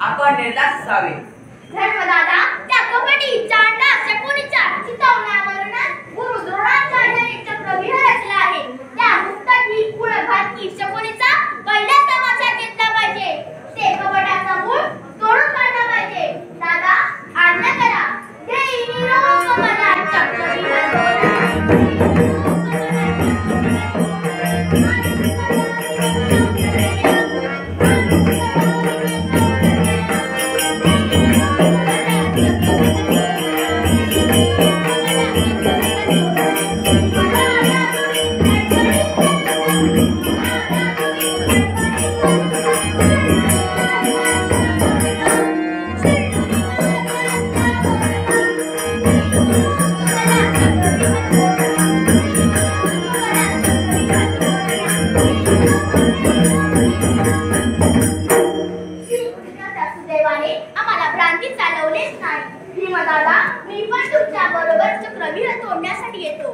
आपण निर्धास्त असावे. धर्मदादा त्या कबड्डी चांडा शकुनीच्या चितवण्यावरून गुरु द्रोणाचार्यांनी चक्रव्यूह रचला आहे. त्या मुक्ताची कुळघातकी शकुनीचा पहिला तमाशा घेतला पाहिजे. ते कबड्ड्याचा मूळ तोडून काढला पाहिजे. दादा आज्ञा करा. देई निरोप मला चक्रव्यूह आम्हाला भ्रांती चालवलेच नाही. भीमदादा मी पण तुमच्या बरोबर चक्रव्यूह तोडण्यासाठी येतो.